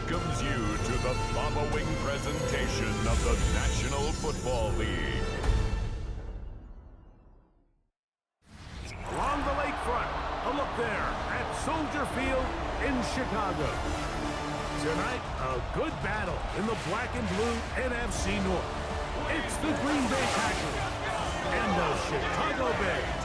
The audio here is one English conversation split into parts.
welcomes you to the following presentation of the National Football League. Along the lakefront, a look there at Soldier Field in Chicago. Tonight, a good battle in the black and blue NFC North. It's the Green Bay Packers and the Chicago Bears.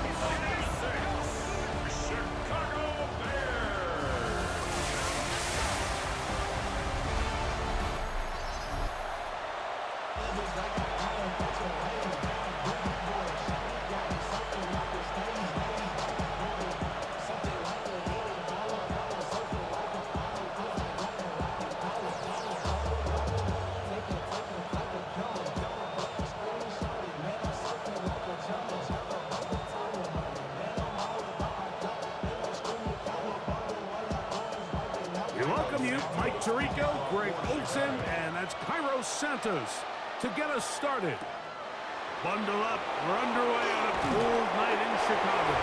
We welcome you, Mike Tirico, Greg Olson, and that's Cairo Santos to get us started. Bundle up, we're underway on a cold night in Chicago.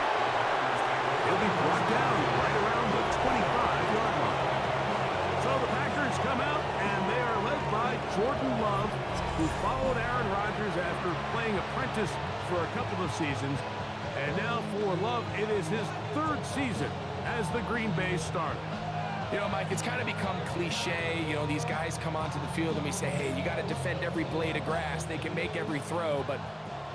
He'll be brought down right around the 25-yard line. So the Packers come out, and they are led by Jordan Love, who followed Aaron Rodgers after playing apprentice for a couple of seasons. And now for Love, it is his third season as the Green Bay starter. You know, Mike, it's kind of become cliche. You know, these guys come onto the field and we say, hey, you got to defend every blade of grass. They can make every throw, but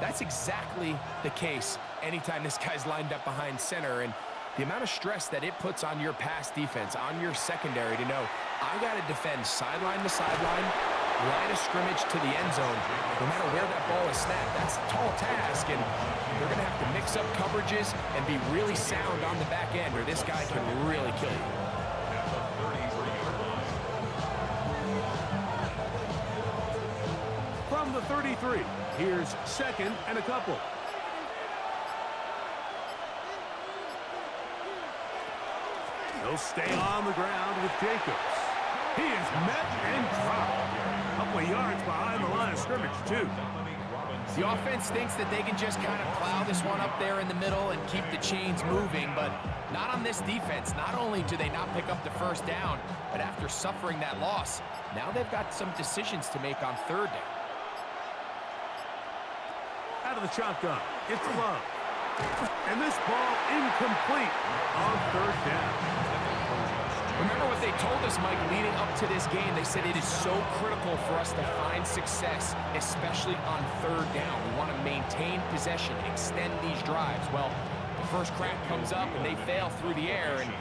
that's exactly the case anytime this guy's lined up behind center. And the amount of stress that it puts on your pass defense, on your secondary to know, I got to defend sideline to sideline, line of scrimmage to the end zone, no matter where that ball is snapped. That's a tall task, and they're going to have to mix up coverages and be really sound on the back end, or this guy can really kill you. From the 33, here's second and a couple. He'll stay on the ground with Jacobs. He is met and dropped. A couple of yards behind the line of scrimmage, too. The offense thinks that they can just kind of plow this one up there in the middle and keep the chains moving, but not on this defense. Not only do they not pick up the first down, but after suffering that loss, now they've got some decisions to make on third down. Out of the shotgun, it's Love. And this ball incomplete on third down. Remember what they told us, Mike, leading up to this game. They said it is so critical for us to find success, especially on third down. We want to maintain possession, extend these drives. Well, the first crack comes up and they fail through the air, and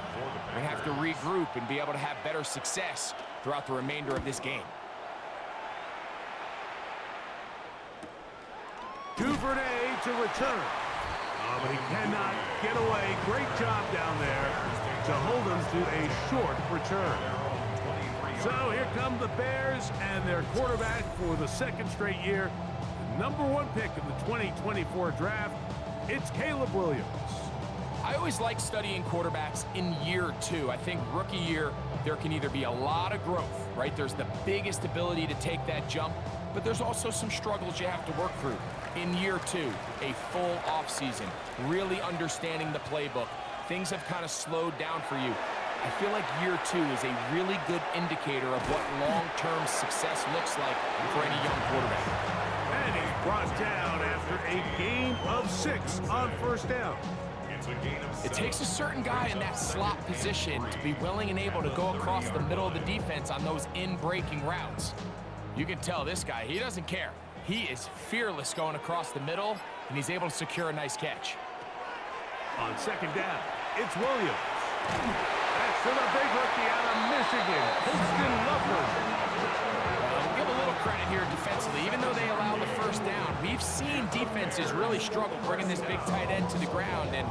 we have to regroup and be able to have better success throughout the remainder of this game. Duvernay to return. Oh, but he cannot get away. Great job down there to hold him to a short return. So here come the Bears and their quarterback for the second straight year. The #1 pick in the 2024 draft, it's Caleb Williams. I always like studying quarterbacks in year two. I think rookie year, there can either be a lot of growth, right? There's the biggest ability to take that jump, but there's also some struggles you have to work through. In year two, a full offseason, really understanding the playbook. Things have kind of slowed down for you. I feel like year two is a really good indicator of what long-term success looks like for any young quarterback. And he's brought down after a gain of 6 on first down. It takes a certain guy in that slot position to be willing and able to go across the middle of the defense on those in-breaking routes. You can tell this guy, he doesn't care. He is fearless going across the middle, and he's able to secure a nice catch. On second down, it's Williams. That's for the big rookie out of Michigan, Holston Loveland. We'll give a little credit here defensively. Even though they allowed the first down, we've seen defenses really struggle bringing this big tight end to the ground, and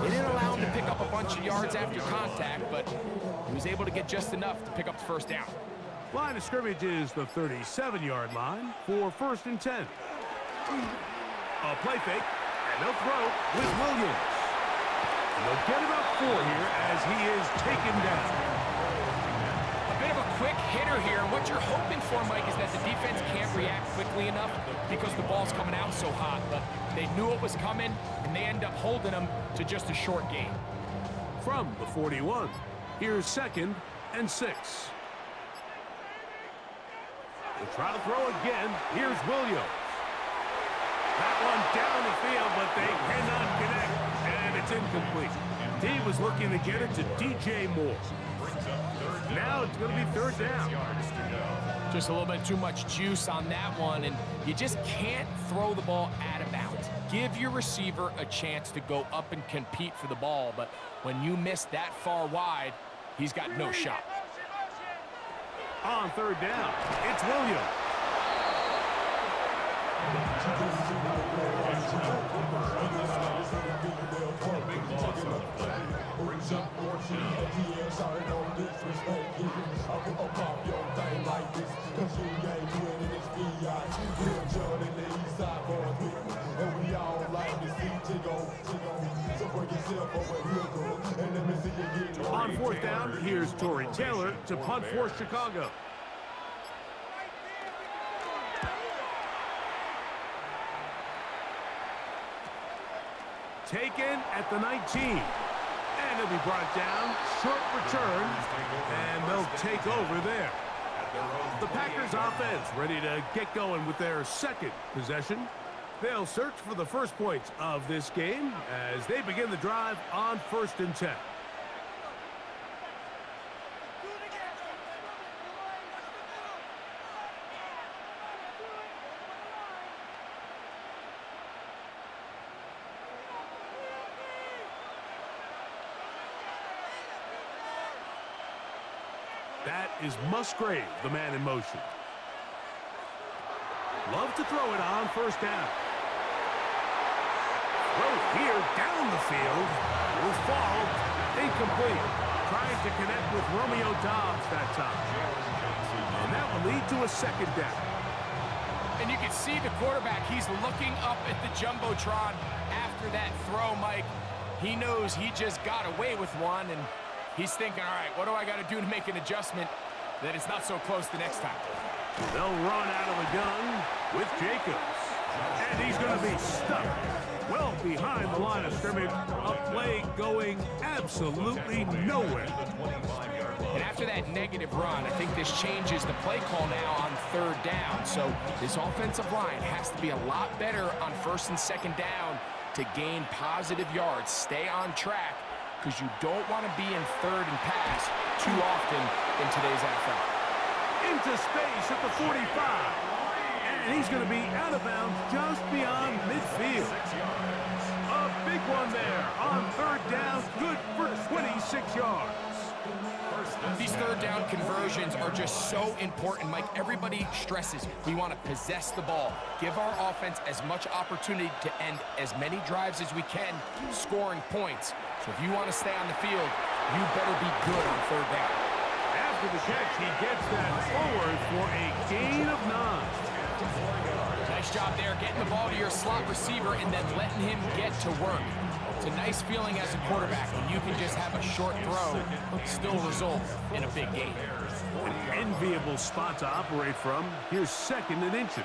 they didn't allow him to pick up a bunch of yards after contact, but he was able to get just enough to pick up the first down. Line of scrimmage is the 37-yard line for 1st and 10. A play fake, and they'll throw with Williams. And they'll get about 4 here as he is taken down. A bit of a quick hitter here, and what you're hoping for, Mike, is that the defense can't react quickly enough because the ball's coming out so hot, but they knew it was coming, and they end up holding them to just a short gain. From the 41, here's 2nd and 6. They'll try to throw again. Here's Williams. That one down the field, but they cannot connect, and it's incomplete. He was looking to get it to DJ Moore. Now it's going to be third down. Just a little bit too much juice on that one, and you just can't throw the ball out of bounds. Give your receiver a chance to go up and compete for the ball, but when you miss that far wide, he's got no shot. On third down, it's Williams. On fourth down, here's Torrey Taylor to punt for Chicago. Taken at the 19. And it'll be brought down. Short return. And they'll take over there. The Packers offense ready to get going with their second possession. They'll search for the first points of this game as they begin the drive on 1st and 10. That is Musgrave, the man in motion. Love to throw it on 1st down. Throw here down the field. Will fall. Incomplete. Trying to connect with Romeo Dobbs that time. And that will lead to a 2nd down. And you can see the quarterback, he's looking up at the Jumbotron after that throw, Mike. He knows he just got away with one, and he's thinking, all right, what do I got to do to make an adjustment that it's not so close the next time? They'll run out of the gun with Jacobs. And he's going to be stuck well behind the line of scrimmage. A play going absolutely nowhere. And after that negative run, I think this changes the play call now on 3rd down. So this offensive line has to be a lot better on 1st and 2nd down to gain positive yards. Stay on track, because you don't want to be in 3rd and pass too often in today's NFL. Into space at the 45. And he's going to be out of bounds just beyond midfield. A big one there on 3rd down. Good for 26 yards. These 3rd down conversions are just so important, Mike. Everybody stresses we want to possess the ball, give our offense as much opportunity to end as many drives as we can, scoring points. So if you want to stay on the field, you better be good on 3rd down. After the catch, he gets that forward for a gain of 9. Nice job there, getting the ball to your slot receiver and then letting him get to work. It's a nice feeling as a quarterback when you can just have a short throw, still result in a big gain. An enviable spot to operate from. Here's 2nd and inches.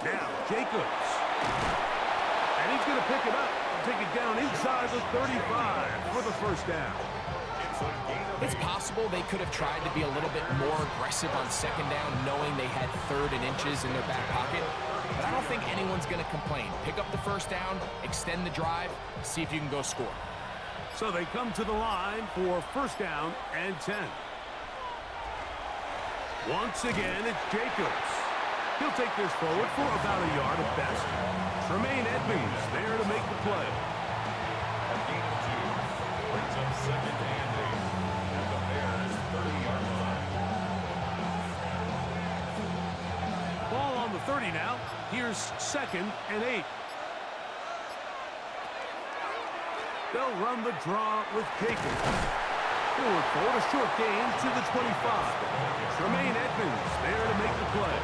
Now, Jacobs. And he's going to pick it up. Take it down inside the 35 for the 1st down. It's possible they could have tried to be a little bit more aggressive on 2nd down, knowing they had 3rd and inches in their back pocket. But I don't think anyone's going to complain. Pick up the 1st down, extend the drive, see if you can go score. So they come to the line for 1st down and 10. Once again, it's Jacobs. He'll take this forward for about a yard at best. Tremaine Edmonds there to make the play. A gain of 2 brings up 2nd and 8 at the Bears' 30-yard line. Ball on the 30 now. Here's 2nd and 8. They'll run the draw with Jacobs. Forward, a short gain to the 25. Tremaine Edmonds there to make the play.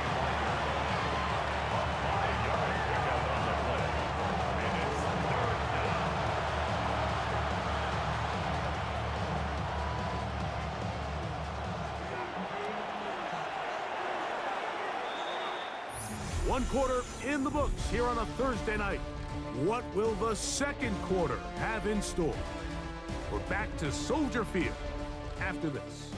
One quarter in the books here on a Thursday night. What will the 2nd quarter have in store? We're back to Soldier Field after this.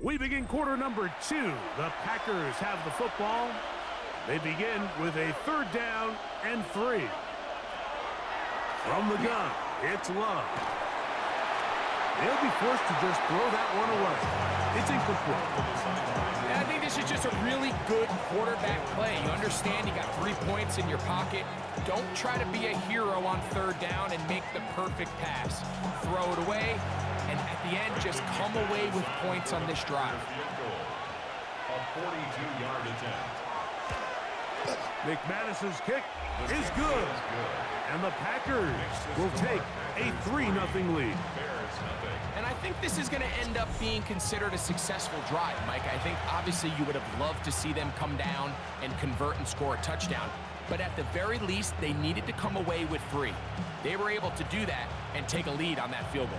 We begin quarter number 2. The Packers have the football. They begin with a 3rd down and 3. From the gun, it's Love. They'll be forced to just throw that one away. It's incomplete. And I think this is just a really good quarterback play. You understand you got 3 points in your pocket. Don't try to be a hero on 3rd down and make the perfect pass. Throw it away, and at the end, just come away with points on this drive. A 42-yard attempt. McManus's kick is good. And the Packers will take a 3-0 lead. And I think this is going to end up being considered a successful drive, Mike. I think obviously you would have loved to see them come down and convert and score a touchdown. But at the very least, they needed to come away with 3. They were able to do that and take a lead on that field goal.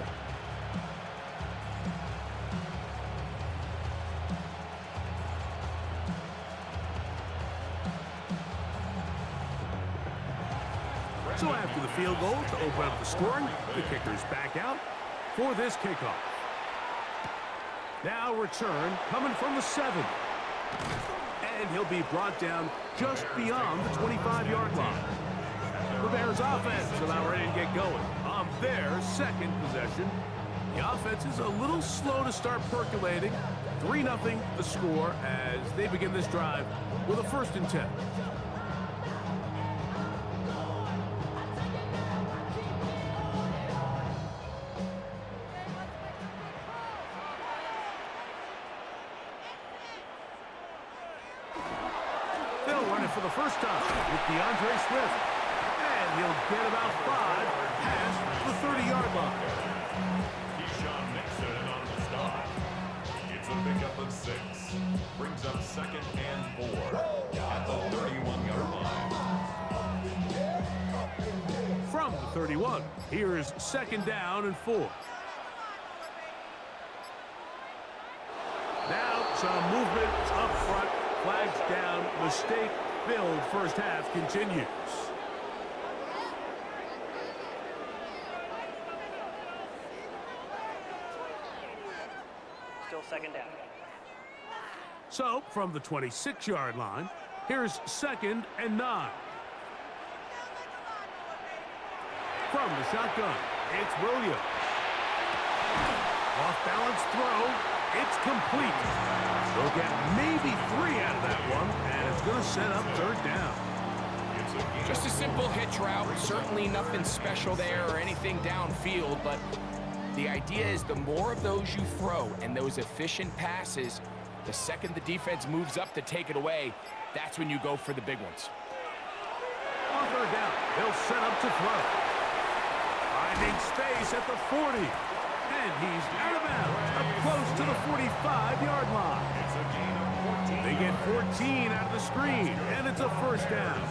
So after the field goal to open up the scoring, the kicker's back out for this kickoff. Now return coming from the 7. And he'll be brought down just beyond the 25-yard line. The Bears offense about ready to get going on their 2nd possession. The offense is a little slow to start percolating. 3-0 the score as they begin this drive with a 1st and 10. For the first time with DeAndre Swift. And he'll get about 5 past the 30-yard line. Keyshawn Nixon on the stop. It's a pickup of 6. Brings up 2nd and 4 at the 31-yard line. From the 31, here's 2nd down and 4. Now some movement up front. Flags down. Mistake filled first half continues. Still 2nd down. So from the 26-yard line, here's 2nd and 9. From the shotgun, it's Williams. Off-balance throw. It's complete. They'll get maybe 3 out of that one, and it's going to set up 3rd down. Just a simple hitch route. Certainly nothing special there or anything downfield, but the idea is the more of those you throw and those efficient passes, the second the defense moves up to take it away, that's when you go for the big ones. On 3rd down, they'll set up to throw. Finding space at the 40. And he's out of bounds, up close to the 45-yard line. They get 14 out of the screen, and it's a 1st down.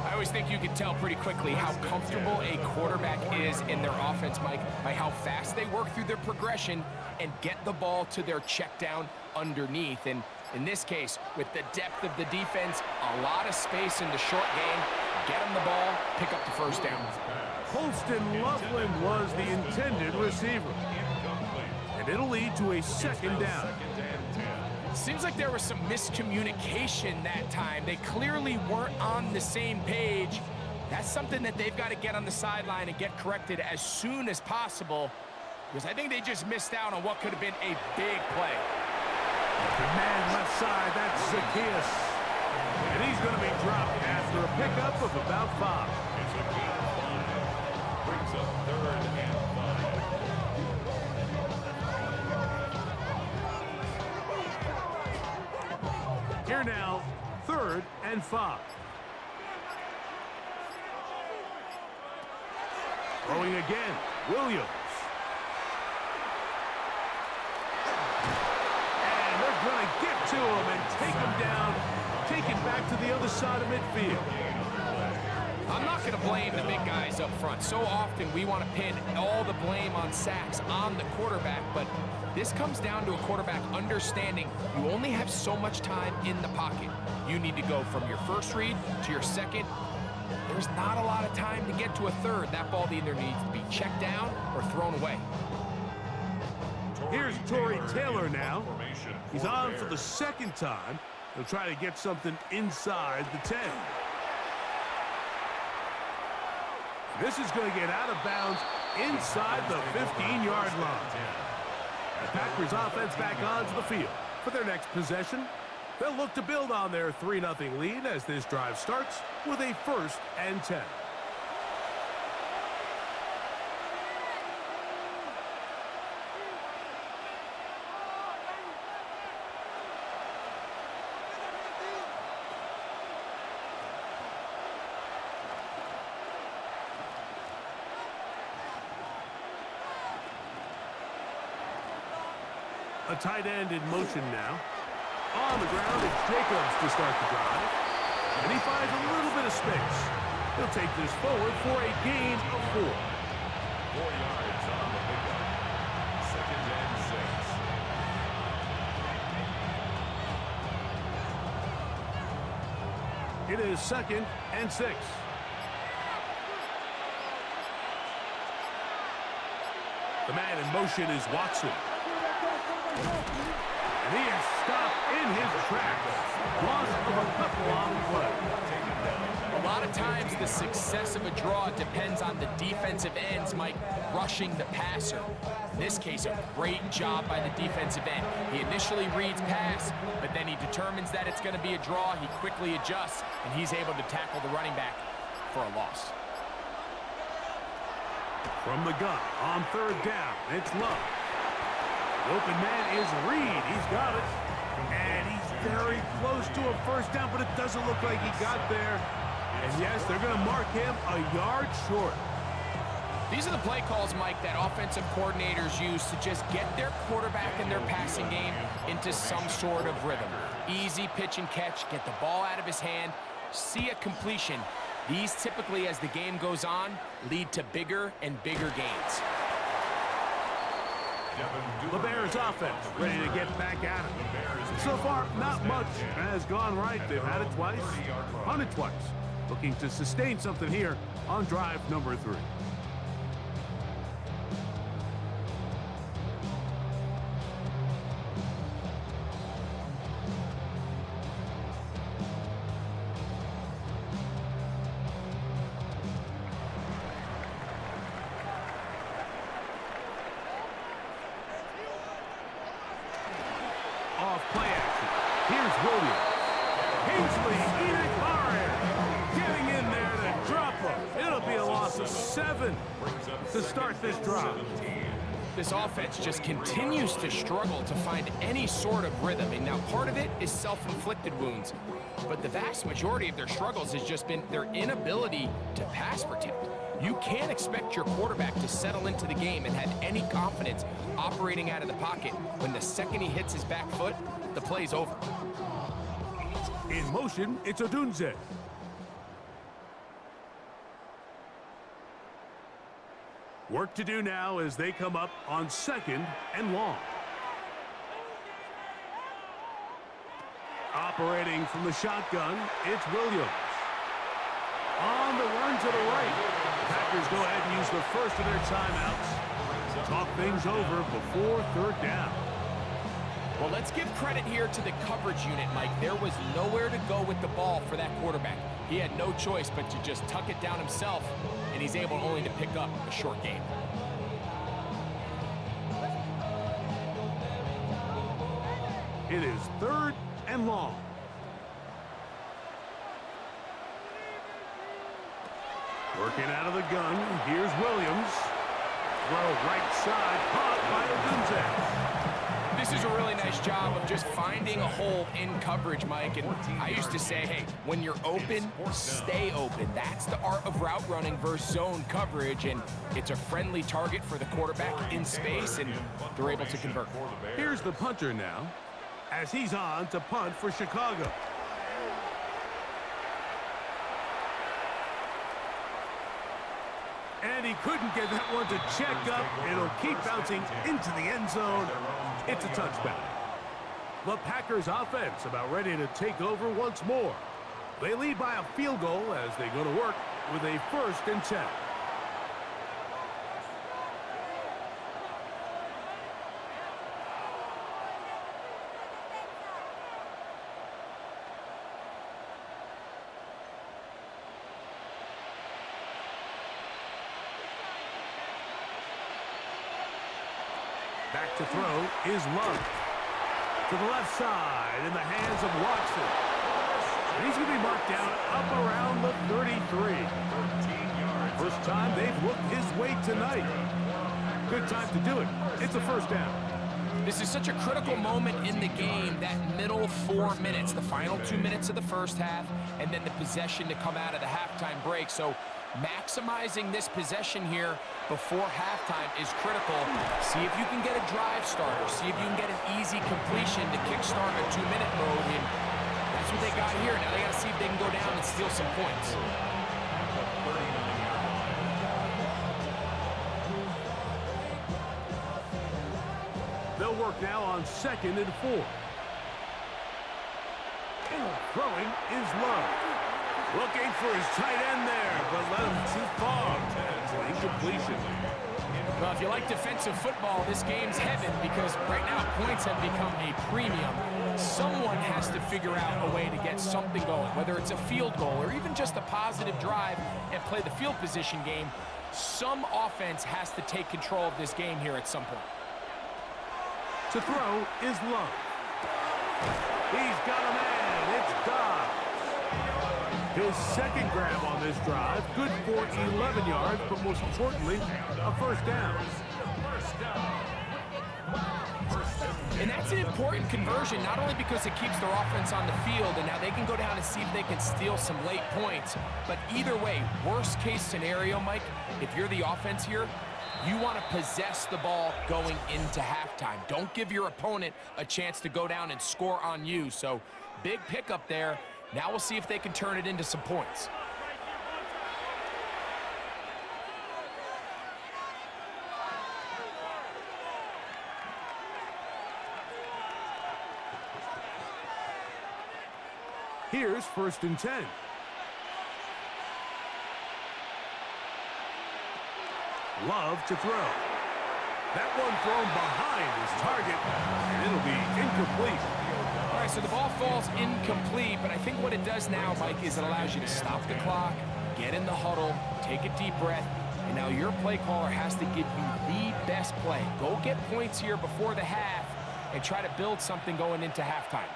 I always think you can tell pretty quickly how comfortable a quarterback is in their offense, Mike, by how fast they work through their progression and get the ball to their check down underneath. And in this case, with the depth of the defense, a lot of space in the short game, get them the ball, pick up the 1st down. Holston Loveland was the intended receiver. And it'll lead to a 2nd down. Seems like there was some miscommunication that time. They clearly weren't on the same page. That's something that they've got to get on the sideline and get corrected as soon as possible, because I think they just missed out on what could have been a big play. The man left side, that's Zacchaeus. And he's going to be dropped after a pickup of about 5. It's a gain of 5. Brings up 3rd and 5. Here now, 3rd and 5. Throwing again, Williams. And they're going to get to him and take him down, take it back to the other side of midfield. I'm not going to blame the big guys up front. So often we want to pin all the blame on sacks on the quarterback, but this comes down to a quarterback understanding you only have so much time in the pocket. You need to go from your first read to your second. There's not a lot of time to get to a third. That ball either needs to be checked down or thrown away. Here's Torrey Taylor now. He's on for the second time. He'll try to get something inside the 10. This is going to get out of bounds inside the 15-yard line. The Packers offense back onto the field for their next possession. They'll look to build on their 3-0 lead as this drive starts with a 1st and 10. A tight end in motion now. On the ground, it's Jacobs to start the drive. And he finds a little bit of space. He'll take this forward for a gain of 4. 4 yards on the pickup. 2nd and 6. It is 2nd and 6. The man in motion is Watson. And he is stopped in his tracks. Loss of a couple on the play. A lot of times the success of a draw depends on the defensive ends, Mike, rushing the passer. In this case, a great job by the defensive end. He initially reads pass, but then he determines that it's going to be a draw. He quickly adjusts, and he's able to tackle the running back for a loss. From the gun on 3rd down, it's Love. The open man is Reed. He's got it. And he's very close to a 1st down, but it doesn't look like he got there. And yes, they're going to mark him a yard short. These are the play calls, Mike, that offensive coordinators use to just get their quarterback and their passing game into some sort of rhythm. Easy pitch and catch, get the ball out of his hand, see a completion. These typically, as the game goes on, lead to bigger and bigger gains. The Bears offense ready to get back at it. So far, not much has gone right. They've had it twice, won it twice. Looking to sustain something here on drive number 3. Off play action. Here's Williams. Kingsley Enakbare getting in there to drop him. It'll be a loss of 7 to start this drive. This offense just continues to struggle to find any sort of rhythm. And now part of it is self-inflicted wounds. But the vast majority of their struggles has just been their inability to pass protect. You can't expect your quarterback to settle into the game and have any confidence operating out of the pocket when the second he hits his back foot, the play's over. In motion, it's Odunze. Work to do now as they come up on 2nd and long. Operating from the shotgun, it's Williams. On the run to the right. The Packers go ahead and use the first of their timeouts. Talk things over before 3rd down. Well, let's give credit here to the coverage unit, Mike. There was nowhere to go with the ball for that quarterback. He had no choice but to just tuck it down himself, and he's able only to pick up a short gain. It is 3rd and long. Working out of the gun, here's Williams. Throw right side, caught by Odunze. This is a really nice job of just finding a hole in coverage, Mike. And I used to say, hey, when you're open, stay open. That's the art of route running versus zone coverage. And it's a friendly target for the quarterback in space, and they're able to convert. Here's the punter now, as he's on to punt for Chicago. And he couldn't get that one to check up. It'll keep bouncing into the end zone. It's a touchback. The Packers offense about ready to take over once more. They lead by a field goal as they go to work with a 1st and 10. Back to throw is Love. To the left side in the hands of Watson. And he's going to be marked down up around the 33. First time they've looked his way tonight. Good time to do it. It's a first down. This is such a critical moment in the game, that middle 4 minutes, the final 2 minutes of the first half, and then the possession to come out of the halftime break. So maximizing this possession here before halftime is critical. See if you can get a drive starter. See if you can get an easy completion to kickstart a 2-minute mode. And that's what they got here. Now they got to see if they can go down and steal some points. They'll work now on 2nd and 4. Throwing is Love. Looking for his tight end there, but let him too far. Incompletion. Well, if you like defensive football, this game's heaven because right now points have become a premium. Someone has to figure out a way to get something going, whether it's a field goal or even just a positive drive and play the field position game. Some offense has to take control of this game here at some point. To throw is Love. He's got a man. It's Dobbs. His second grab on this drive, good for 11 yards, but most importantly, a first down. And that's an important conversion, not only because it keeps their offense on the field, and now they can go down and see if they can steal some late points. But either way, worst case scenario, Mike, if you're the offense here, you want to possess the ball going into halftime. Don't give your opponent a chance to go down and score on you. So big pickup there. Now we'll see if they can turn it into some points. Here's 1st and 10. Love to throw. That one thrown behind his target, and it'll be incomplete. All right, so the ball falls incomplete, but I think what it does now, Mike, is it allows you to stop the clock, get in the huddle, take a deep breath, and now your play caller has to give you the best play. Go get points here before the half and try to build something going into halftime.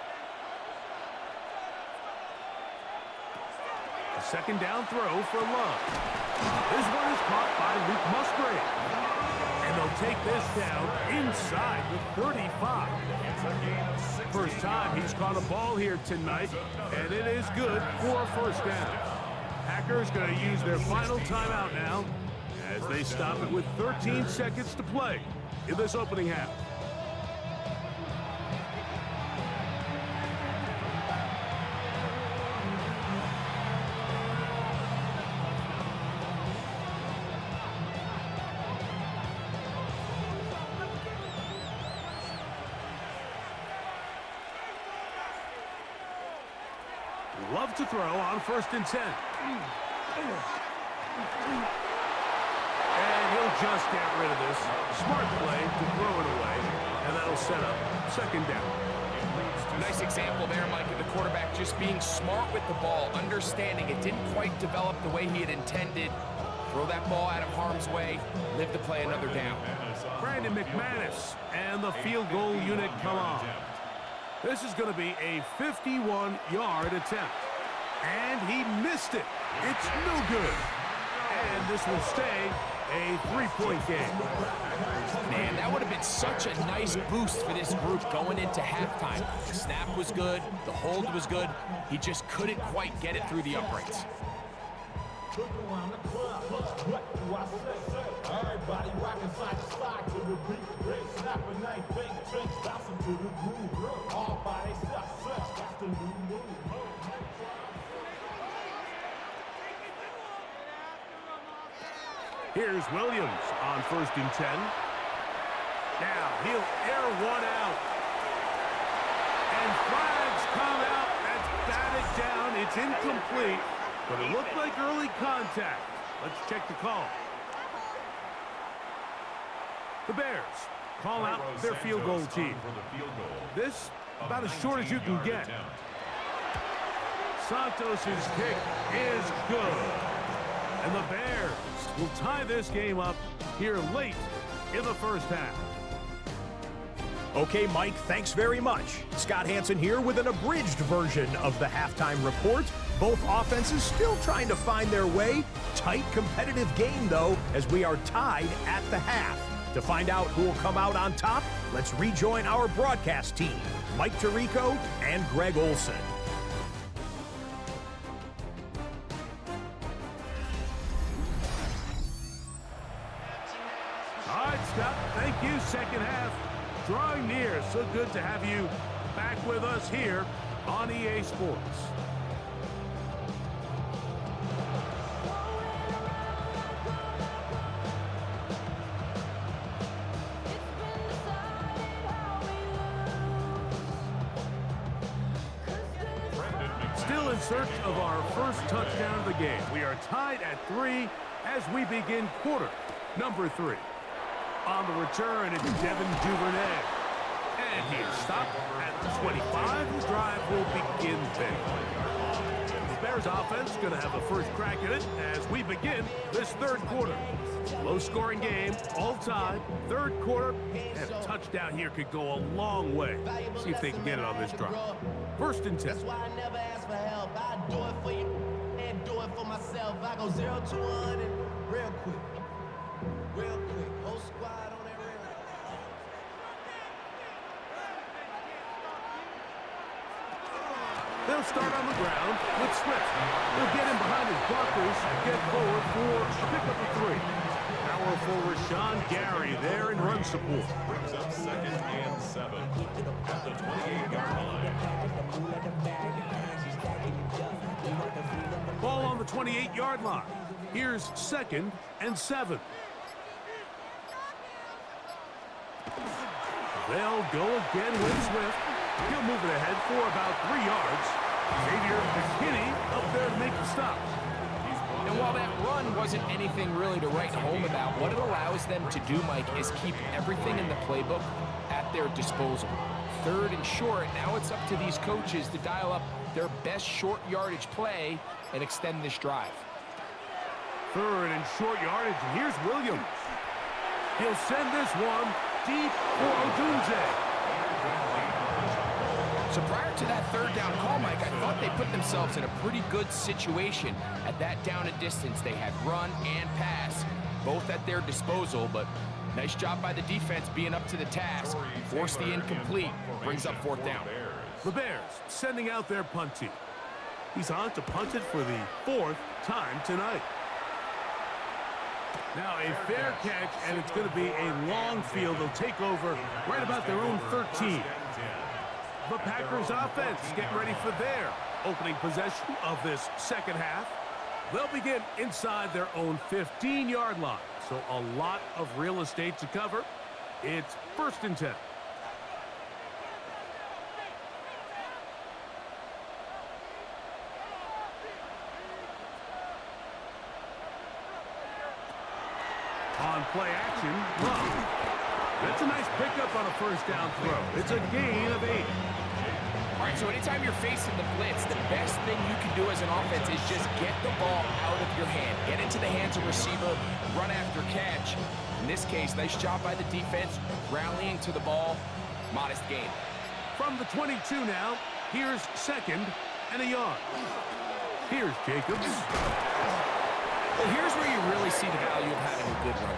A second down throw for Love. This one is caught by Luke Musgrave. And they'll take this down inside the 35. First time he's caught a ball here tonight, and it is good for a first down. Packers going to use their final timeout now as they stop it with 13 seconds to play in this opening half. Love to throw on 1st and 10. And he'll just get rid of this. Smart play to throw it away, and that'll set up 2nd down. Nice example there, Mike, of the quarterback just being smart with the ball, understanding it didn't quite develop the way he had intended. Throw that ball out of harm's way, live to play another down. Brandon McManus and the field goal unit come on. This is going to be a 51-yard attempt. And he missed it. It's no good. And this will stay a 3-point game. Man, that would have been such a nice boost for this group going into halftime. The snap was good. The hold was good. He just couldn't quite get it through the uprights. Everybody rocking side to side to the beat. Snapping night, bang, bouncing to the groove. All by themselves, that's the new move. Here's Williams on 1st and 10. Now he'll air one out. And flags come out. That's batted down. It's incomplete. But it looked like early contact. Let's check the call. The Bears call out their field goal team. This about as short as you can get. Santos' kick is good. And the Bears will tie this game up here late in the first half. Okay, Mike, thanks very much. Scott Hansen here with an abridged version of the halftime report. Both offenses still trying to find their way. Tight, competitive game, though, as we are tied at the half. To find out who will come out on top, let's rejoin our broadcast team, Mike Tirico and Greg Olson. All right, Scott, thank you. Second half drawing near. So good to have you back with us here on EA Sports. Still in search of our first touchdown of the game. We are tied at 3 as we begin quarter number 3. On the return, it's Devin Duvernay. And he is stopped at the 25. The drive will begin there. The Bears offense going to have a first crack at it as we begin this third quarter. Low-scoring game, all tied. Third quarter, and a touchdown here could go a long way. See if they can get it on this drive. First and 10. That's why I never ask for help. I do it for you and do it for myself. I go 0 to 100 real quick. Real quick. Whole squad on that real quick. They'll start on the ground with Swift. He'll get in behind his blockers and get forward for a pickup of 3. Powerful Rashawn Gary there in run support. Brings up second and 7 at the 28-yard line. Ball on the 28-yard line. Here's second and 7. They'll go again with Swift. He'll move it ahead for about 3 yards. Xavier McKinney up there to make the stop. And while that run wasn't anything really to write home about, what it allows them to do, Mike, is keep everything in the playbook at their disposal. Third and short, now it's up to these coaches to dial up their best short yardage play and extend this drive. Third and short yardage, and here's Williams. He'll send this one deep for Odunze. So prior to that third down call, Mike, I thought they put themselves in a pretty good situation at that down and distance. They had run and pass, both at their disposal, but nice job by the defense being up to the task. Force the incomplete, brings up fourth down. The Bears sending out their punt team. He's on to punt it for the 4th time tonight. Now a fair catch, and it's going to be a long field. They'll take over right about their own 13. The Packers offense getting ready for their opening possession of this second half. They'll begin inside their own 15-yard line. So a lot of real estate to cover. It's first and 10. On play action, Love. That's a nice pickup on a first down throw. It's a gain of 8. All right, so anytime you're facing the blitz, the best thing you can do as an offense is just get the ball out of your hand. Get into the hands of receiver, run after catch. In this case, nice job by the defense, rallying to the ball. Modest gain. From the 22 now, here's second and a yard. Here's Jacobs. Well, here's where you really see the value of having a good run.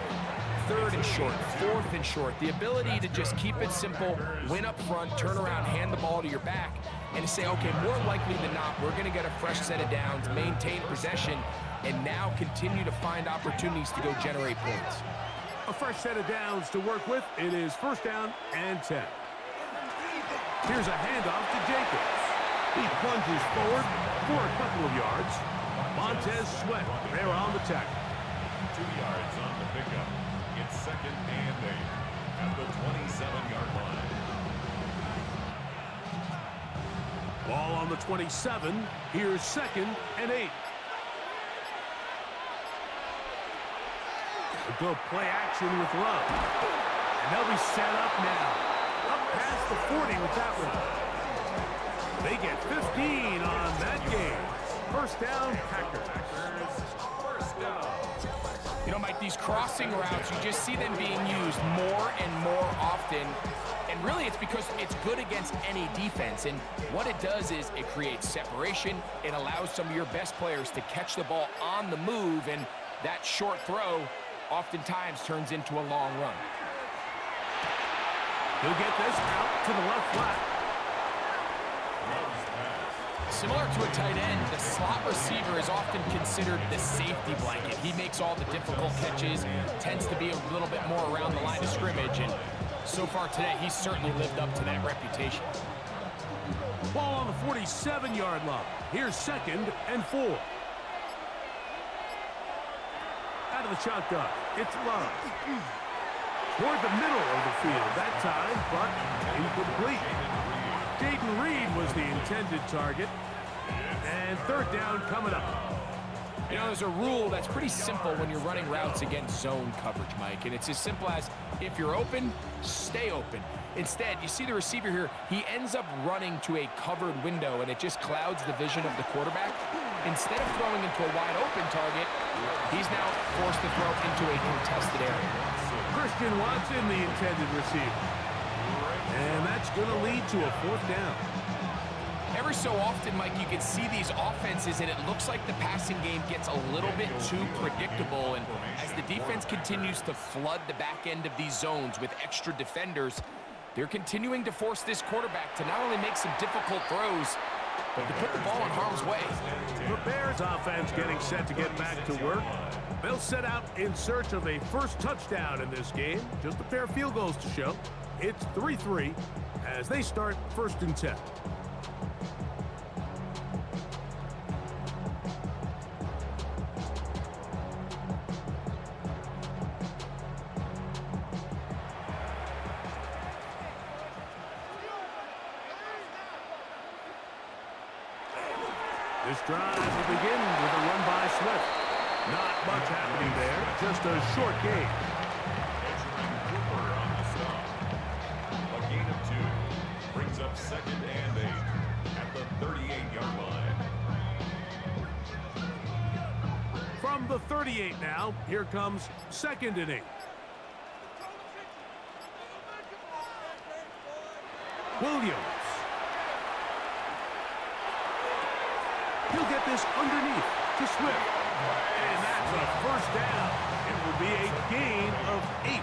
Third and short, fourth and short. The ability to just keep it simple, win up front, turn around, hand the ball to your back, and to say, okay, more likely than not, we're going to get a fresh set of downs, maintain possession, and now continue to find opportunities to go generate points. A fresh set of downs to work with. It is first down and 10. Here's a handoff to Jacobs. He plunges forward for a couple of yards. Montez Sweat there on the tackle. 2 yards on the pickup. It's second and 8 at the 27-yard line. Ball on the 27. Here's second and 8. A good play action with Love. And they'll be set up now. Up past the 40 with that one. They get 15 on that game. First down, Packers. First down. You know, Mike, these crossing routes, you just see them being used more and more often. And really, it's because it's good against any defense. And what it does is it creates separation. It allows some of your best players to catch the ball on the move, and that short throw oftentimes turns into a long run. He'll get this out to the left flat. Similar to a tight end, the slot receiver is often considered the safety blanket. He makes all the difficult catches, tends to be a little bit more around the line of scrimmage, and so far today, he's certainly lived up to that reputation. Ball on the 47-yard line. Here's 2nd and 4. Out of the shotgun, it's Love. Toward the middle of the field that time, but incomplete. Jaden Reed was the intended target. And 3rd down coming up. You know, there's a rule that's pretty simple when you're running routes against zone coverage, Mike, and it's as simple as if you're open, stay open. Instead, you see the receiver here, he ends up running to a covered window, and it just clouds the vision of the quarterback. Instead of throwing into a wide open target, he's now forced to throw into a contested area. Christian Watson, the intended receiver. And that's going to lead to a 4th down. Every so often, Mike, you can see these offenses, and it looks like the passing game gets a little bit too predictable. And as the defense continues to flood the back end of these zones with extra defenders, they're continuing to force this quarterback to not only make some difficult throws, but to put the ball in harm's way. The Bears offense getting set to get back to work. They'll set out in search of a first touchdown in this game. Just a pair of field goals to show. It's 3-3 as they start 1st and 10. This drive will begin with a run by Swift. Not much happening there, just a short gain. Cooper on the stop. A gain of 2 brings up 2nd and 8 at the 38-yard line. From the 38 now, here comes 2nd and 8. Williams. He'll get this underneath to Swift. And that's a 1st down. It will be a gain of 8.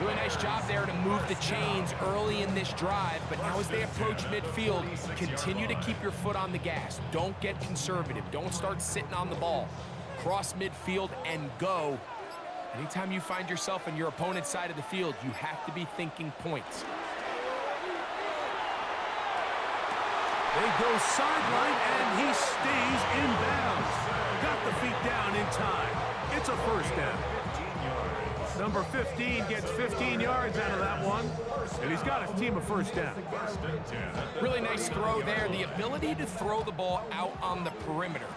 Really nice job there to move the chains early in this drive, but now as they approach midfield, continue to keep your foot on the gas. Don't get conservative. Don't start sitting on the ball. Cross midfield and go. Anytime you find yourself on your opponent's side of the field, you have to be thinking points. They go sideline, and he stays in bounds. Got the feet down in time. It's a 1st down. Number 15 gets 15 yards out of that one, and he's got his team a 1st down. Really nice throw there. The ability to throw the ball out on the perimeter.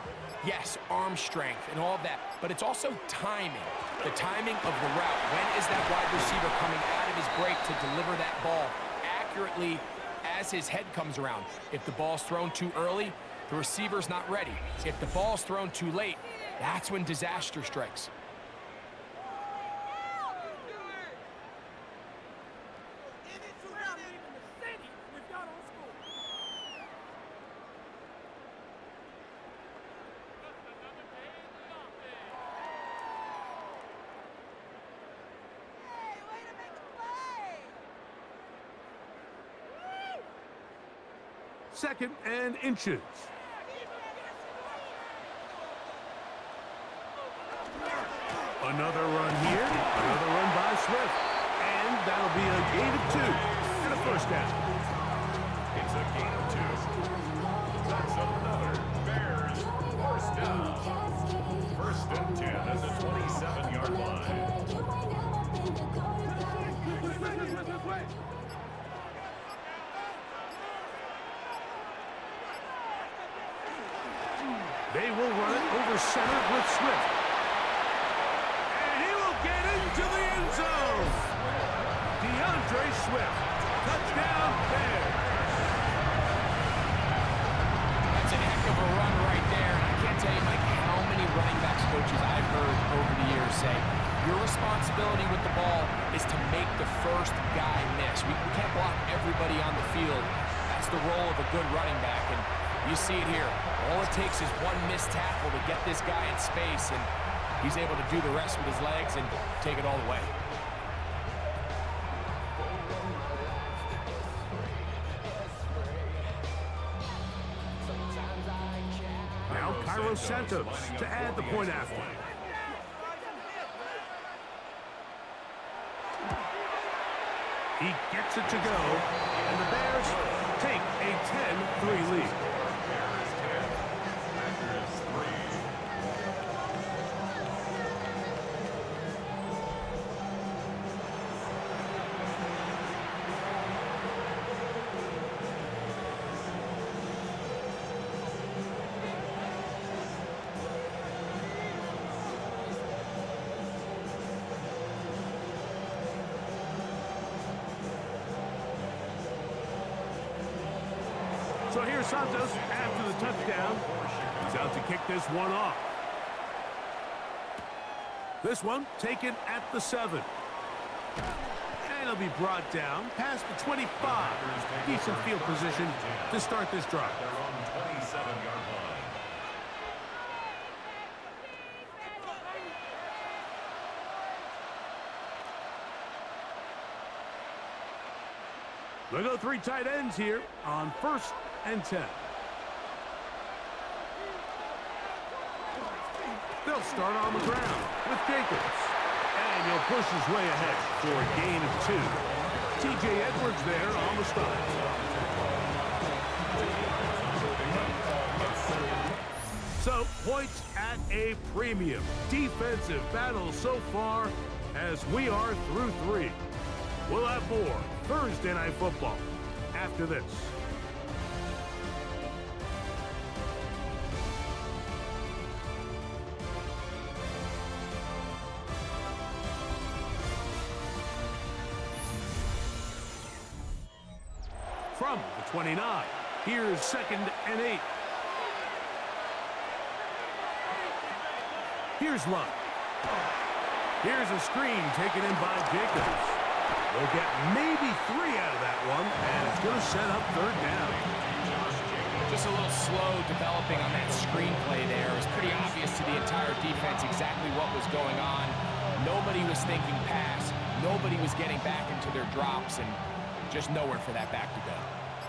Yes, arm strength and all that, but it's also timing. The timing of the route. When is that wide receiver coming out of his break to deliver that ball accurately as his head comes around? If the ball's thrown too early, the receiver's not ready. If the ball's thrown too late, that's when disaster strikes. Second and inches. Another run here. Another run by Swift. And that'll be a gain of 2 and a 1st down. It's a gain of 2. That's another Bears 1st down. 1st and 10 at the 27-yard line. They will run it over center with Swift. And he will get into the end zone. DeAndre Swift. Touchdown, Bears. That's a heck of a run right there. And I can't tell you, Mike, how many running backs coaches I've heard over the years say, Your responsibility with the ball is to make the first guy miss. We can't block everybody on the field. That's the role of a good running back, and you see it here. All it takes is one missed tackle to get this guy in space, and he's able to do the rest with his legs and take it all the way. Now Cairo Santos to add the point after. He gets it to go, and the Bears take a 10-3 lead. So here's Santos after the touchdown. He's out to kick this one off. This one taken at the 7. And it'll be brought down past the 25. Decent field position to start this drive. Their own 27-yard line. They'll go 3 tight ends here on 1st and 10. They'll start on the ground with Jacobs. And he'll push his way ahead for a gain of 2. T.J. Edwards there on the stop. So, points at a premium. Defensive battle so far as we are through 3. We'll have more Thursday Night Football after this. From the 29, here's 2nd and 8. Here's Love. Here's a screen taken in by Jacobs. They'll get maybe 3 out of that one, and it's going to set up 3rd down. Just a little slow developing on that screenplay there. It was pretty obvious to the entire defense exactly what was going on. Nobody was thinking pass. Nobody was getting back into their drops, and just nowhere for that back to go.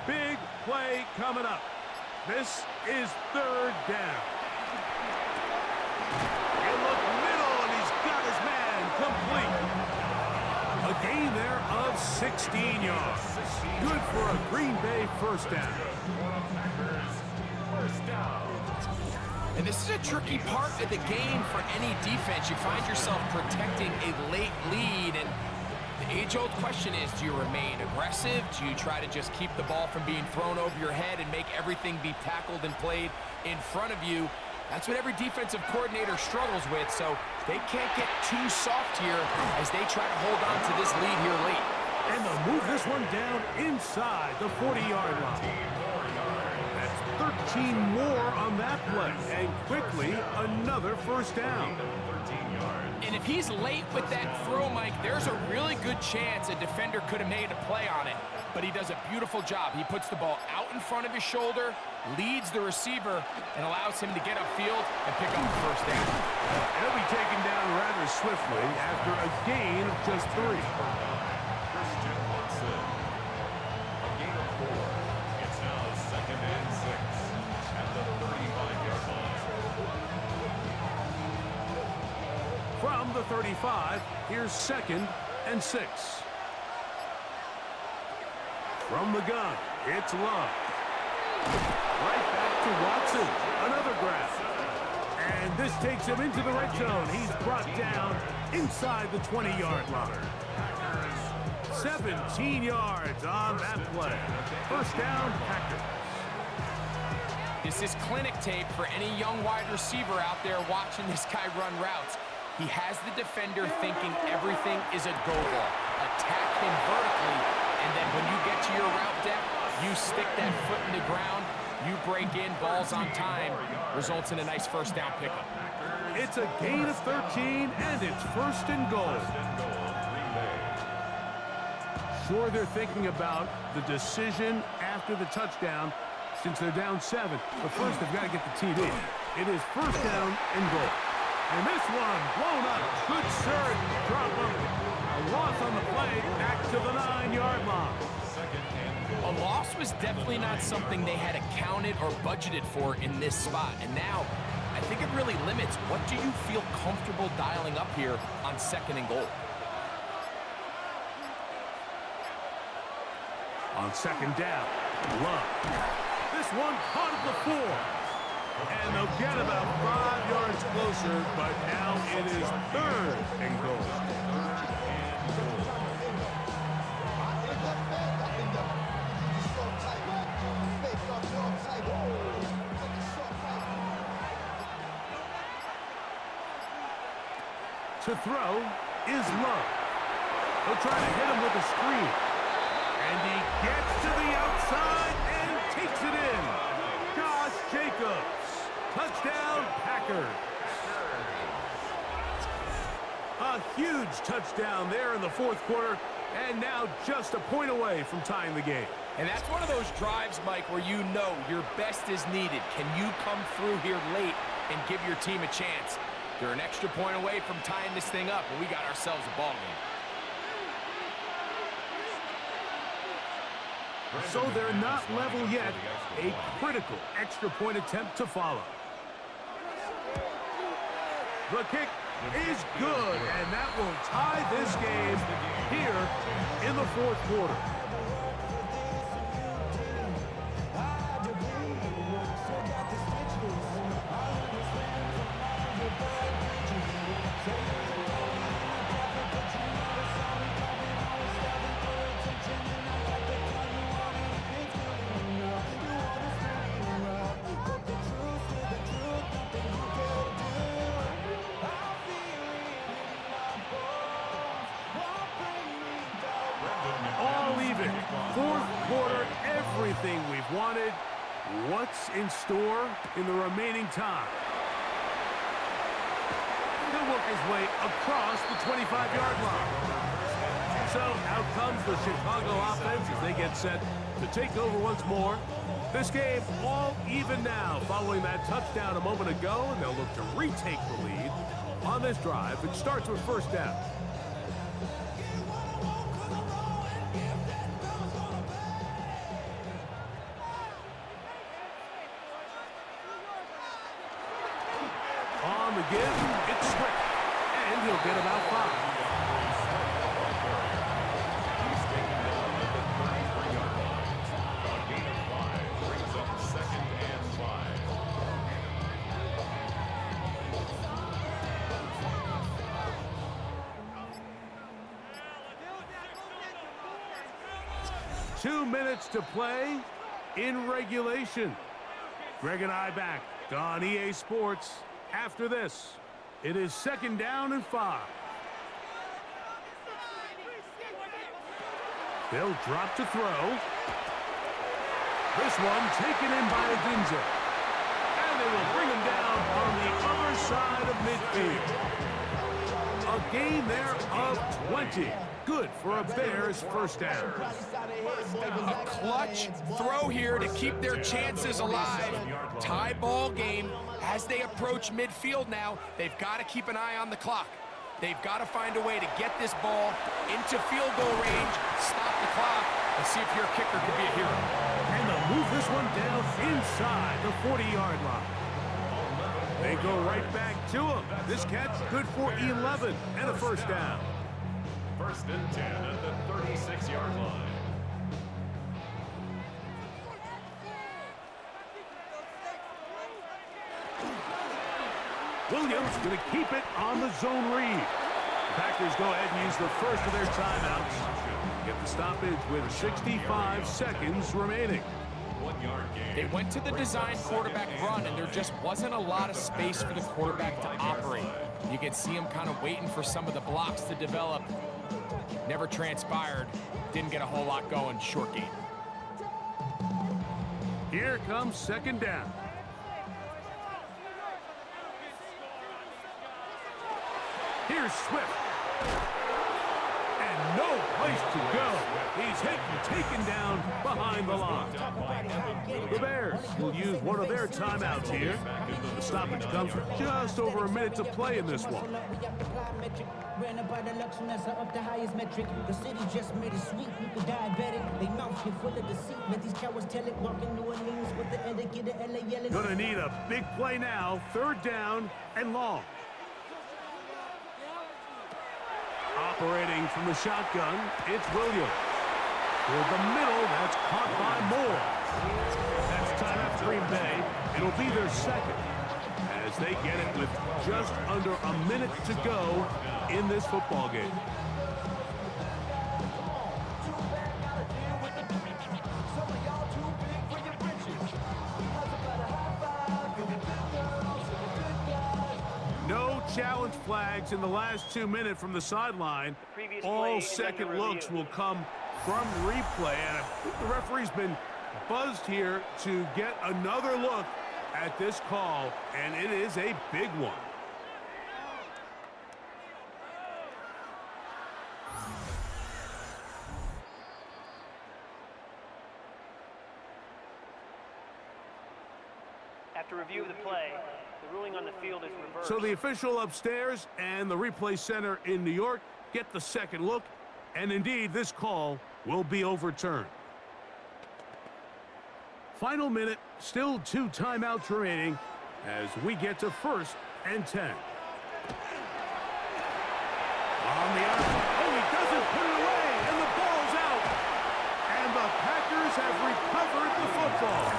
Big play coming up. This is 3rd down. You look middle, and he's got his man complete. A gain there of 16 yards. Good for a Green Bay 1st down. And this is a tricky part of the game for any defense. You find yourself protecting a late lead, and the age-old question is, do you remain aggressive? Do you try to just keep the ball from being thrown over your head and make everything be tackled and played in front of you? That's what every defensive coordinator struggles with, so they can't get too soft here as they try to hold on to this lead here late. And they'll move this one down inside the 40-yard line. That's 13 more on that play, and quickly another 1st down. And if he's late with that throw, Mike, there's a really good chance a defender could have made a play on it. But he does a beautiful job. He puts the ball out in front of his shoulder, leads the receiver, and allows him to get upfield and pick up the 1st down. He'll be taken down rather swiftly after a gain of just 3. A gain of 4. It's now 2nd and 6 at the 35-yard line. From the 35, here's 2nd and 6. From the gun, it's Love. Right back to Watson. Another grab. And this takes him into the red zone. He's brought down inside the 20-yard line. 17 yards on that play. 1st down, Packers. This is clinic tape for any young wide receiver out there watching this guy run routes. He has the defender thinking everything is a go ball. Attack him vertically, and then when you get to your route depth, you stick that foot in the ground You break in, balls on time, results in a nice first down pickup. It's a gain of 13, and it's first and goal. Sure, they're thinking about the decision after the touchdown since they're down 7. But first, they've got to get the TD. It is first down and goal. And this one blown up. Good surge, drop up. A loss on the play, back to the 9-yard line. A loss was definitely not something they had accounted or budgeted for in this spot. And now, I think it really limits what do you feel comfortable dialing up here on second and goal. On second down, Love. This one caught at the 4. And they'll get about 5 yards closer, but now it is third and goal. To throw is Love. They'll try to hit him with a screen. And he gets to the outside and takes it in. Josh Jacobs. Touchdown, Packers. A huge touchdown there in the fourth quarter, and now just a point away from tying the game. And that's one of those drives, Mike, where you know your best is needed. Can you come through here late and give your team a chance? They're an extra point away from tying this thing up, and we got ourselves a ball game. So they're not level yet. A critical extra point attempt to follow. The kick is good, and that will tie this game here in the fourth quarter. Fourth quarter, everything we've wanted. What's in store in the remaining time? He'll work his way across the 25-yard line. So out comes the Chicago offense as they get set to take over once more. This game all even now following that touchdown a moment ago, and they'll look to retake the lead on this drive. It starts with first down. On the give, it's Strick, and he'll get about 5. A gain of 5 brings up second and 5. 2 minutes to play in regulation. Greg and I back on EA Sports. After this, it is second down and 5. They'll drop to throw. This one taken in by Adinja. And they will bring him down on the other side of midfield. A gain there of 20. Good for a Bears first down. A clutch throw here to keep their chances alive. Tie ball game as they approach midfield now. They've got to keep an eye on the clock. They've got to find a way to get this ball into field goal range, stop the clock, and see if your kicker can be a hero. And they'll move this one down inside the 40-yard line. They go right back to him. This catch good for 11 and a first down. First and 10 at the 36-yard line. Williams going to keep it on the zone read. The Packers go ahead and use the first of their timeouts. Get the stoppage with 65 seconds remaining. 1 yard gain. They went to the design quarterback run, and there just wasn't a lot of space for the quarterback to operate. You could see him kind of waiting for some of the blocks to develop. Never transpired. Didn't get a whole lot going. Short game. Here comes second down. Here's Swift. And no place to go. He's hit and taken down behind the line. The Bears will use one of their timeouts here. The stoppage comes with just over a minute to play in this one. Ran about the luxury, up the highest metric. The city just made it sweet, you could diabetic. They mouth get full of deceit. Let these cowards tell it. Walking New Orleans with the end of get LA yelling. Gonna need a big play now. Third down and long. Operating from the shotgun, it's Williams. Toward the middle, that's caught by Moore. That's timeout Green Bay. It'll be their second, as they get it with just under a minute to go in this football game. No challenge flags in the last 2 minutes from the sideline. All second looks will come from replay, and I think the referee's been buzzed here to get another look at this call, and it is a big one. After review of the play, the ruling on the field is reversed. So the official upstairs and the replay center in New York get the second look, and indeed this call will be overturned. Final minute, still 2 timeouts remaining as we get to 1st and 10. On the outside, oh, he doesn't put it away, and the ball's out. And the Packers have recovered the football.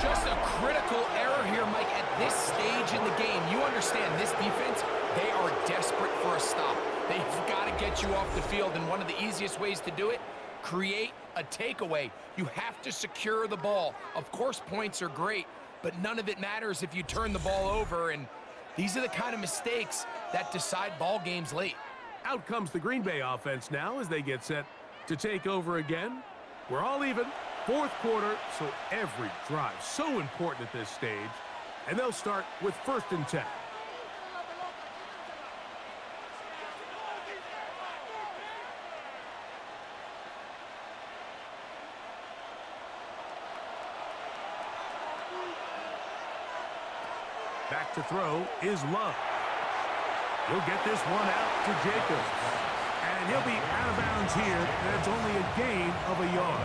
Just a critical error here, Mike, at this stage in the game. You understand this defense, they are desperate for a stop. They've got to get you off the field, and one of the easiest ways to do it, create a takeaway. You have to secure the ball. Of course, points are great, but none of it matters if you turn the ball over, and these are the kind of mistakes that decide ball games late. Out comes the Green Bay offense now as they get set to take over again. We're all even. 4th quarter, so every drive so important at this stage. And they'll start with 1st and 10. Back to throw is Love. He'll get this one out to Jacobs. And he'll be out of bounds here, and it's only a gain of a yard.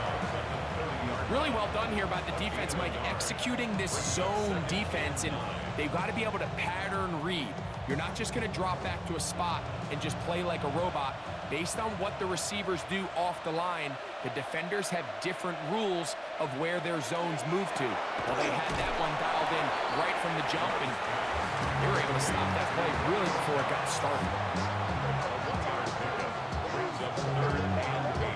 Really well done here by the defense, Mike, executing this zone defense, and they've got to be able to pattern read. You're not just going to drop back to a spot and just play like a robot. Based on what the receivers do off the line, the defenders have different rules of where their zones move to. Well, they had that one dialed in right from the jump, and they were able to stop that play really before it got started. Brings up 3rd and 8.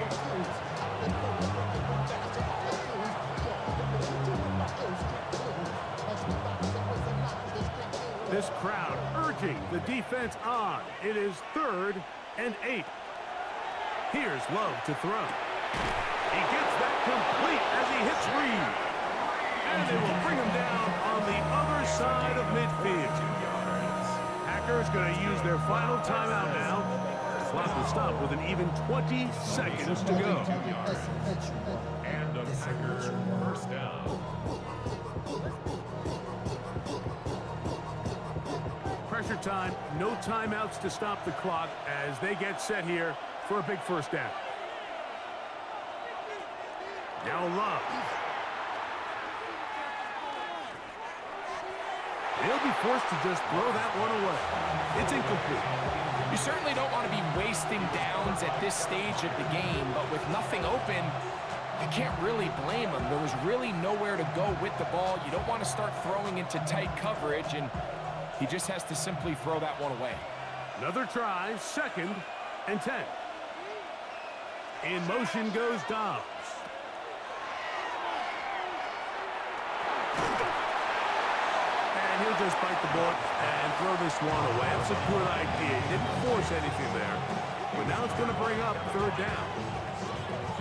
This crowd urging the defense on. It is 3rd and 8. Here's Love to throw. He gets that complete as he hits Reed. And they will bring him down on the other side of midfield. Packers going to use their final timeout now. Clock will stop with an even 20 seconds to go. And a Packer 1st down. Pressure time, no timeouts to stop the clock as they get set here for a big 1st down. Now Love. They'll be forced to just throw that one away. It's incomplete. You certainly don't want to be wasting downs at this stage of the game, but with nothing open, you can't really blame them. There was really nowhere to go with the ball. You don't want to start throwing into tight coverage, and he just has to simply throw that one away. Another try, 2nd and 10. In motion goes Dobbs. And he'll just bite the bullet and throw this one away. That's a good idea. He didn't force anything there. But now it's going to bring up 3rd down.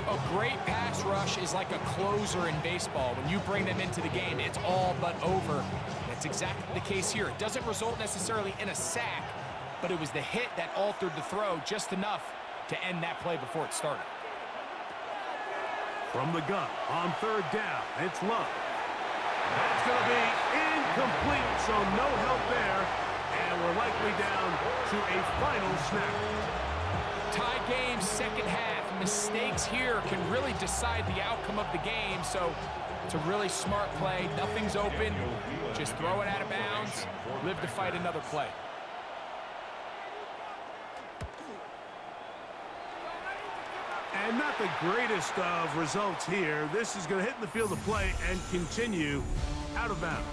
A great pass rush is like a closer in baseball. When you bring them into the game, it's all but over. That's exactly the case here. It doesn't result necessarily in a sack, but it was the hit that altered the throw just enough to end that play before it started. From the gun on third down, it's Love. That's going to be incomplete, so no help there, and we're likely down to a final snap. Tie game, second half. Mistakes here can really decide the outcome of the game, so it's a really smart play. Nothing's open. Just throw it out of bounds. Live to fight another play. And not the greatest of results here. This is going to hit in the field of play and continue out of bounds.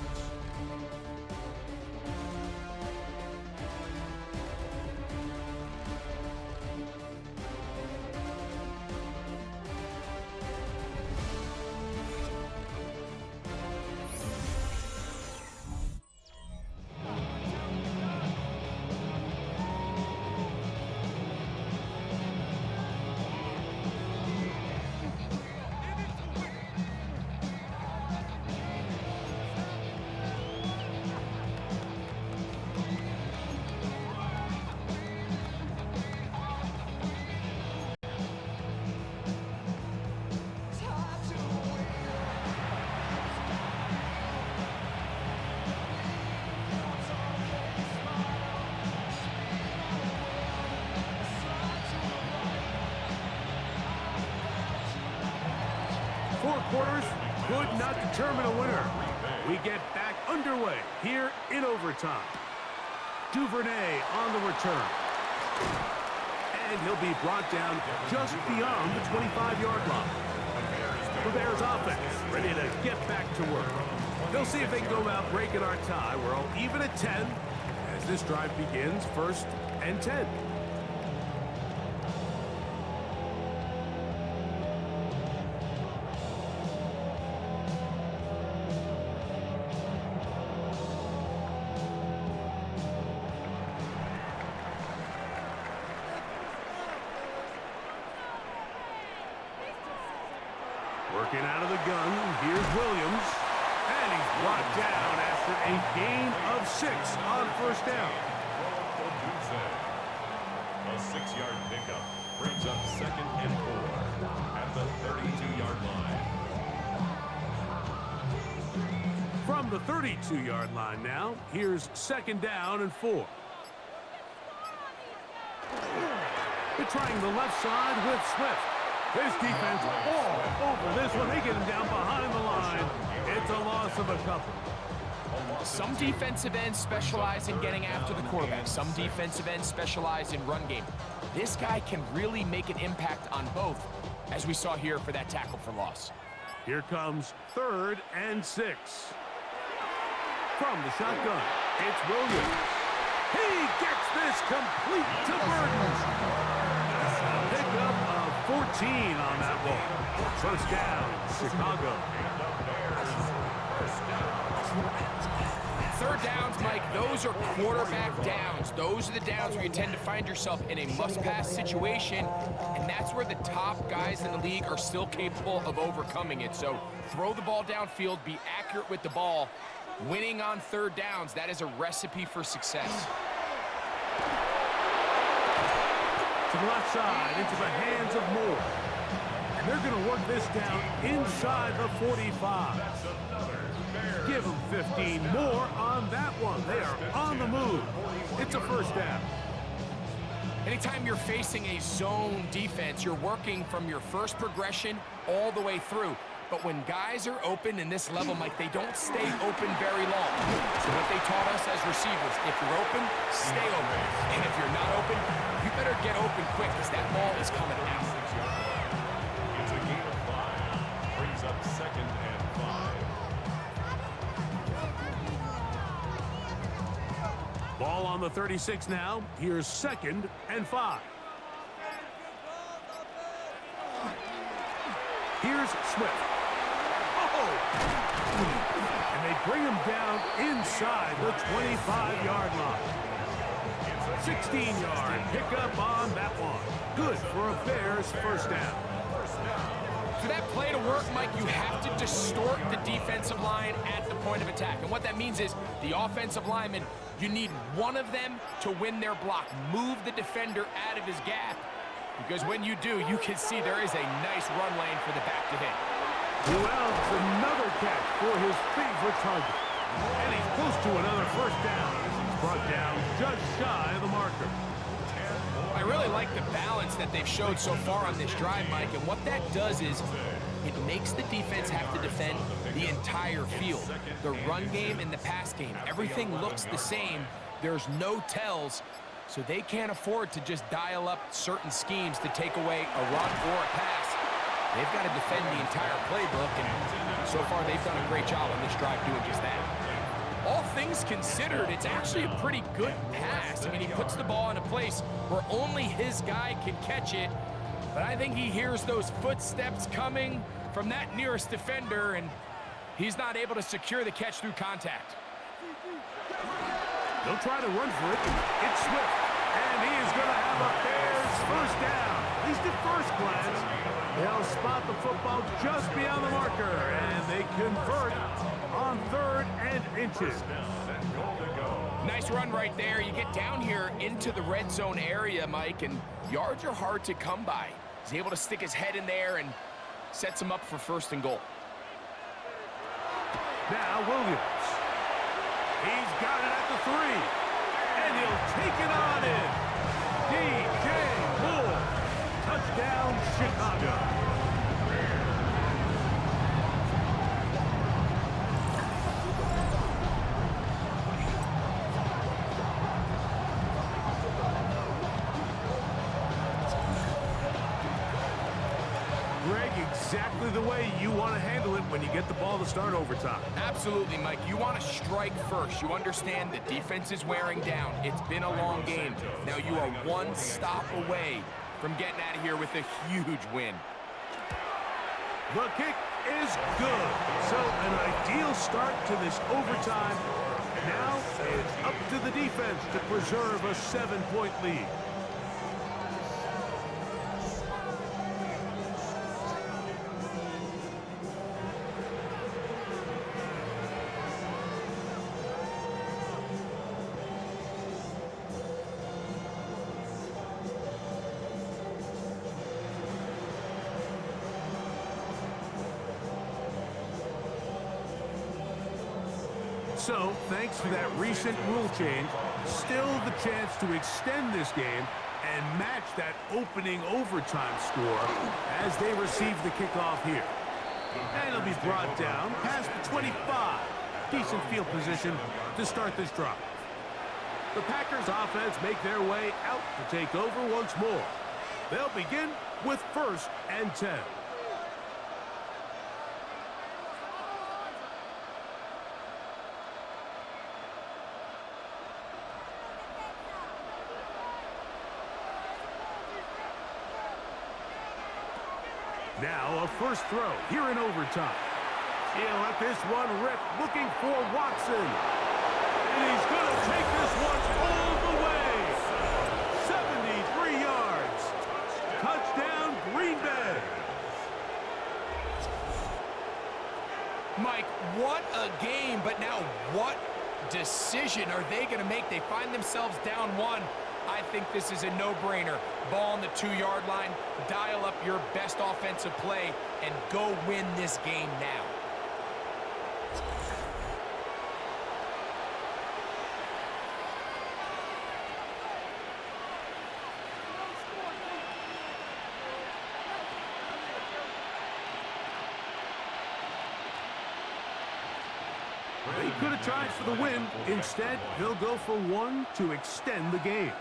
Four quarters could not determine a winner. We get back underway here in overtime. Duvernay on the return. And he'll be brought down just beyond the 25-yard line. The Bears offense ready to get back to work. They'll see if they can go out breaking our tie. We're all even at 10 as this drive begins, 1st and 10. Working out of the gun, here's Williams. And he's brought down after a gain of 6 on 1st down. A 6-yard pickup brings up 2nd and 4 at the 32-yard line. From the 32-yard line now, here's 2nd down and 4. They're trying the left side with Swift. His defense all over this one. They get him down behind the line. It's a loss of a couple. Some defensive ends specialize in getting after the quarterback. Some defensive ends specialize in run game. This guy can really make an impact on both, as we saw here for that tackle for loss. Here comes 3rd and 6. From the shotgun, it's Williams. He gets this complete to Burton. Pickup of 14 on that one. 1st down, Chicago. 3rd downs, Mike, those are quarterback downs. Those are the downs where you tend to find yourself in a must-pass situation, and that's where the top guys in the league are still capable of overcoming it. So throw the ball downfield, be accurate with the ball. Winning on 3rd downs, that is a recipe for success. To the left side, into the hands of Moore. And they're going to work this down inside the 45. Give them 15 more on that one. They are on the move. It's a 1st down. Anytime you're facing a zone defense, you're working from your first progression all the way through. But when guys are open in this level, Mike, they don't stay open very long. So what they taught us as receivers, if you're open, stay open. And if you're not open, you better get open quick because that ball is coming out. It's a gain of 5. Brings up 2nd and 5. Ball on the 36 now. Here's 2nd and 5. Here's Swift. And they bring him down inside the 25-yard line. 16-yard pickup on that one. Good for a Bears 1st down. For that play to work, Mike, you have to distort the defensive line at the point of attack. And what that means is the offensive lineman, you need one of them to win their block. Move the defender out of his gap. Because when you do, you can see there is a nice run lane for the back to hit. Wells, another catch for his favorite target. And he's close to another first down as he's brought down just shy of the marker. I really like the balance that they've showed so far on this drive, Mike, and what that does is it makes the defense have to defend the entire field. The run game and the pass game, everything looks the same. There's no tells, so they can't afford to just dial up certain schemes to take away a run or a pass. They've got to defend the entire playbook, and so far they've done a great job on this drive doing just that. All things considered, it's actually a pretty good pass. I mean, he puts the ball in a place where only his guy can catch it, but I think he hears those footsteps coming from that nearest defender, and he's not able to secure the catch through contact. They'll try to run for it. It's Swift, and he is going to have a Bears first down. At least at first glance, they'll spot the football just beyond the marker, and they convert on 3rd and inches. Nice run right there. You get down here into the red zone area, Mike, and yards are hard to come by. He's able to stick his head in there and sets him up for 1st and goal. Now Williams. He's got it at the 3, and he'll take it on in. DJ Moore. Touchdown, Chicago. Exactly the way you want to handle it when you get the ball to start overtime. Absolutely, Mike. You want to strike first. You understand the defense is wearing down. It's been a long game. Now you are one stop away from getting out of here with a huge win. The kick is good. So an ideal start to this overtime. Now it's up to the defense to preserve a 7-point lead. So, thanks to that recent rule change, still the chance to extend this game and match that opening overtime score as they receive the kickoff here. And it'll be brought down past the 25. Decent field position to start this drive. The Packers offense make their way out to take over once more. They'll begin with 1st and 10. Now a first throw here in overtime. He'll let this one rip, looking for Watson. And he's going to take this one all the way. 73 yards. Touchdown, Green Bay. Mike, what a game, but now what decision are they going to make? They find themselves down 1. I think this is a no-brainer. Ball on the 2-yard line, dial up your best offensive play, and go win this game now. They could have tried for the win. Instead, they'll go for 1 to extend the game.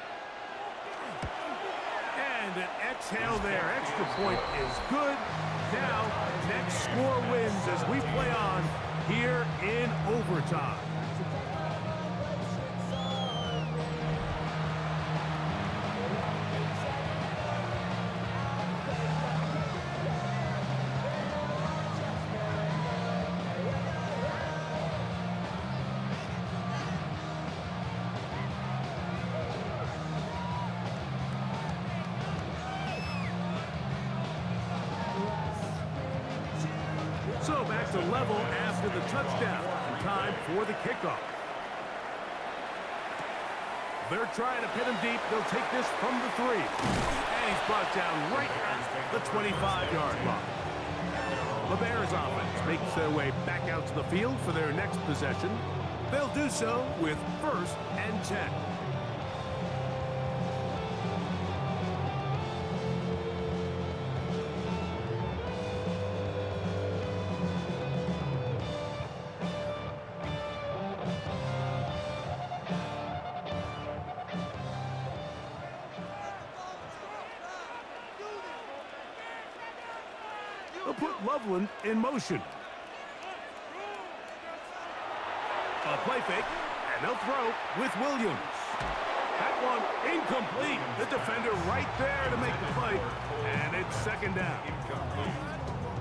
And an exhale there. Extra point is good. Now, next score wins as we play on here in overtime. level after the touchdown. Time for the kickoff. They're trying to pin him deep. They'll take this from the 3. And he's brought down right at the 25-yard line. The Bears offense makes their way back out to the field for their next possession. They'll do so with 1st and 10. They'll put Loveland in motion. A play fake, and they'll throw with Williams. That one incomplete. The defender right there to make the play, and it's 2nd down.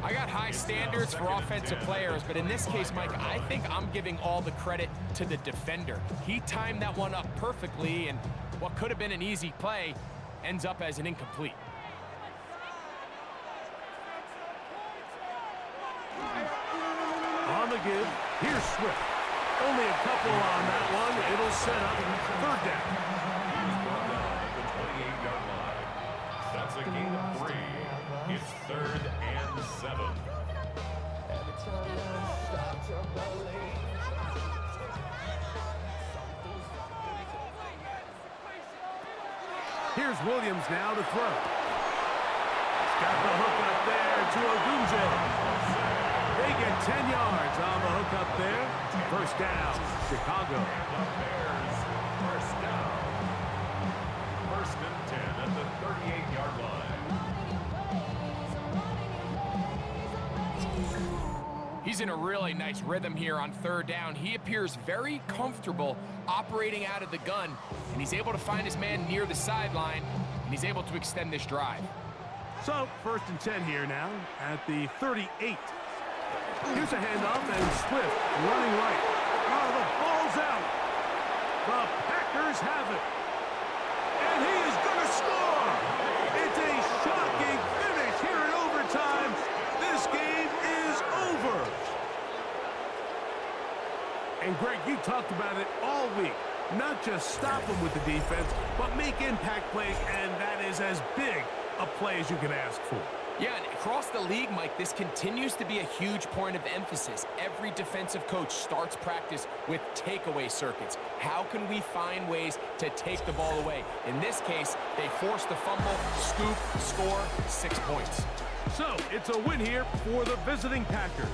I got high standards for offensive players, but in this case, Mike, I think I'm giving all the credit to the defender. He timed that one up perfectly, and what could have been an easy play ends up as an incomplete. On the give, here's Swift. Only a couple on that one. It'll set up 3rd down. He's brought down at the 28-yard line. That's a gain of 3. It's 3rd and 7. Here's Williams now to throw. He's got the hook up there to Ogunje. They get 10 yards on the hook up there. 1st down, Chicago. The Bears, 1st down. 1st and 10 at the 38-yard line. He's in a really nice rhythm here on 3rd down. He appears very comfortable operating out of the gun, and he's able to find his man near the sideline, and he's able to extend this drive. So, 1st and 10 here now at the 38. Here's a handoff, and Swift running right. Oh, the ball's out. The Packers have it. And he is going to score. It's a shocking finish here in overtime. This game is over. And Greg, you talked about it all week. Not just stop them with the defense, but make impact plays, and that is as big a play as you can ask for. Yeah, and across the league, Mike, this continues to be a huge point of emphasis. Every defensive coach starts practice with takeaway circuits. How can we find ways to take the ball away? In this case, they forced the fumble, scoop, score, 6 points. So, it's a win here for the visiting Packers.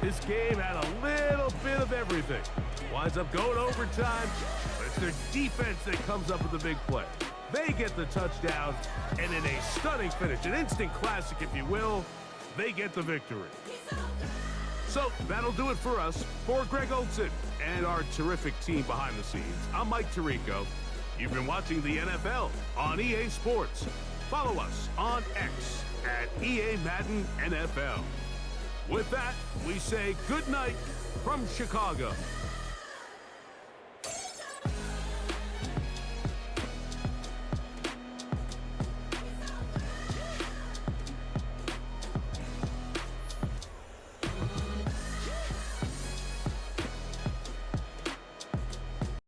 This game had a little bit of everything. Winds up going overtime, but it's their defense that comes up with the big play. They get the touchdown, and in a stunning finish, an instant classic, if you will, they get the victory. So that'll do it for us. For Greg Olsen and our terrific team behind the scenes, I'm Mike Tirico. You've been watching the NFL on EA Sports. Follow us on X at EA Madden NFL. With that, we say good night from Chicago.